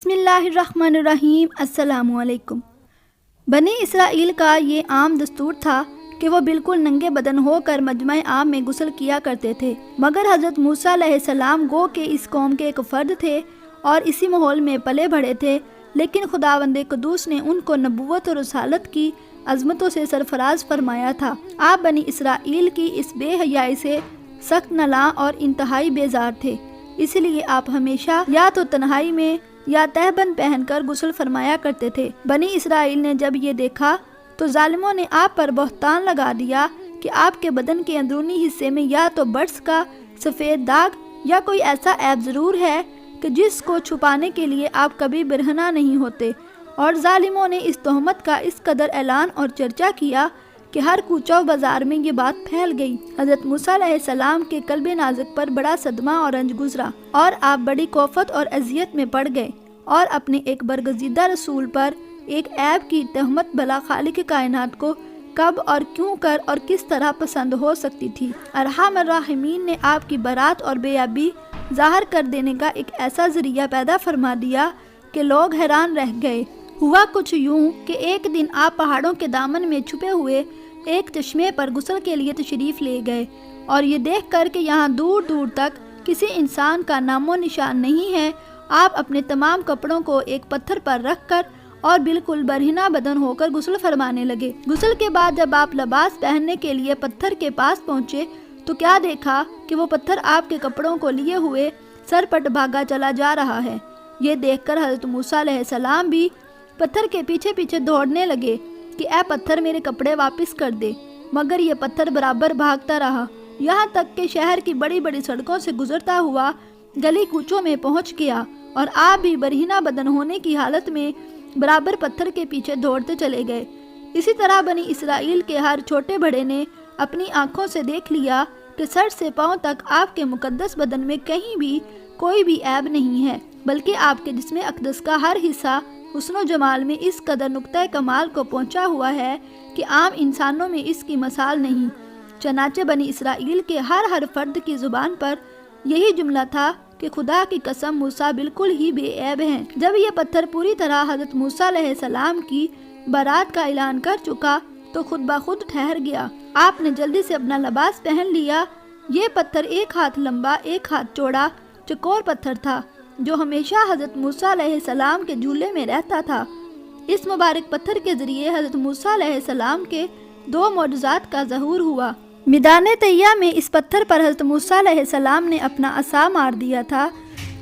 बिस्मिल्लाहिर्रहमानिर्रहीम। अस्सलाम वालेकुम। बनी इसराइल का ये आम दस्तूर था कि वो बिल्कुल नंगे बदन होकर मजमा आम में गुस्ल किया करते थे, मगर हज़रत मूसा अलैहिस्सलाम गो के इस कौम के एक फ़र्द थे और इसी माहौल में पले बढ़े थे, लेकिन खुदावंद कुदूस ने उनको नबूवत और रसालत की अज़मतों से सरफराज फरमाया था। आप बनी इसराइल की इस बेहयाई से सख्त नला और इंतहाई बेजार थे, इसलिए आप हमेशा या तो तन्हाई में या तहबंद पहनकर गुस्ल फरमाया करते थे। बनी इसराइल ने जब ये देखा तो जालिमों ने आप पर बहतान लगा दिया कि आपके बदन के अंदरूनी हिस्से में या तो बर्स का सफ़ेद दाग या कोई ऐसा ऐब ज़रूर है कि जिसको छुपाने के लिए आप कभी बिरहना नहीं होते। और जालिमों ने इस तोहमत का इस कदर ऐलान और चर्चा किया कि हर कूचा बाजार में ये बात फैल गई। हज़रत मूसा अलैहिस्सलाम के कल्बे नाजुक पर बड़ा सदमा और रंज गुजरा और आप बड़ी कोफत और अजियत में पड़ गए और अपने एक बरगजीदा रसूल पर एक ऐब की तहमत भला खालिक कायनात को कब और क्यों कर और किस तरह पसंद हो सकती थी। अरहम राहिमीन ने आपकी बरात और बेयाबी ज़ाहिर कर देने का एक ऐसा ज़रिया पैदा फरमा दिया कि लोग हैरान रह गए। हुआ कुछ यूं कि एक दिन आप पहाड़ों के दामन में छुपे हुए एक चश्मे पर गुस्ल के लिए तशरीफ़ ले गए और ये देख कर कि यहाँ दूर दूर तक किसी इंसान का नामो निशान नहीं है, आप अपने तमाम कपड़ों को एक पत्थर पर रख कर और बिल्कुल बरहिना बदन होकर गुस्ल फरमाने लगे। गुस्ल के बाद जब आप लिबास पहनने के लिए पत्थर के पास पहुँचे तो क्या देखा कि वो पत्थर आपके कपड़ों को लिए हुए सरपट भागा चला जा रहा है। ये देखकर हज़रत मूसा अलैहिस्सलाम भी पत्थर के पीछे पीछे दौड़ने लगे कि ऐ पत्थर मेरे कपड़े वापस कर दे, मगर ये पत्थर बराबर भागता रहा, यहाँ तक कि शहर की बड़ी बड़ी सड़कों से गुजरता हुआ गली कूचों में पहुँच गया और आप भी बरहीना बदन होने की हालत में बराबर पत्थर के पीछे दौड़ते चले गए। इसी तरह बनी इसराइल के हर छोटे बड़े ने अपनी आंखों से देख लिया कि सर से पांव तक आपके मुकद्दस बदन में कहीं भी कोई भी ऐब नहीं है, बल्कि आपके जिस्म अक़दस का हर हिस्सा हुस्न जमाल में इस कदर नुक्ता कमाल को पहुंचा हुआ है कि आम इंसानों में इसकी मसाल नहीं। चनाचे बनी इसराइल के हर फर्द की ज़ुबान पर यही जुमला था कि खुदा की कसम मूसा बिल्कुल ही बेऐब हैं। जब यह पत्थर पूरी तरह हज़रत मूसा अलैहिस्सलाम की बारात का ऐलान कर चुका तो खुद ब खुद ठहर गया। आपने जल्दी से अपना लिबास पहन लिया। ये पत्थर एक हाथ लंबा एक हाथ चौड़ा चकोर पत्थर था जो हमेशा हज़रत मूसा अलैहिस्सलाम के झूले में रहता था। इस मुबारक पत्थर के ज़रिए हज़रत मूसा अलैहिस्सलाम के दो मौजज़ात का ज़हूर हुआ। मैदान तैया में इस पत्थर पर हज़रत मूसा अलैहिस्सलाम ने अपना असा मार दिया था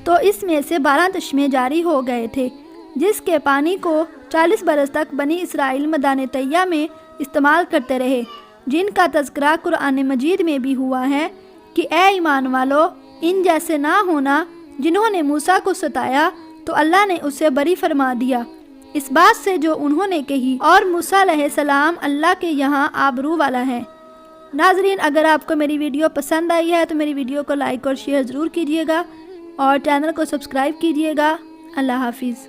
तो इसमें से 12 चश्मे जारी हो गए थे, जिसके पानी को 40 बरस तक बनी इसराइल मैदान तैया में इस्तेमाल करते रहे, जिनका तज़किरा कुरान मजीद में भी हुआ है कि ए ईमान वालो, इन जैसे ना होना जिन्होंने मूसा को सताया तो अल्लाह ने उसे बरी फरमा दिया इस बात से जो उन्होंने कही, और मूसा अलैहिस्सलाम अल्लाह के यहाँ आबरू वाला है। नाज़रीन, अगर आपको मेरी वीडियो पसंद आई है तो मेरी वीडियो को लाइक और शेयर ज़रूर कीजिएगा और चैनल को सब्सक्राइब कीजिएगा। अल्लाह हाफिज़।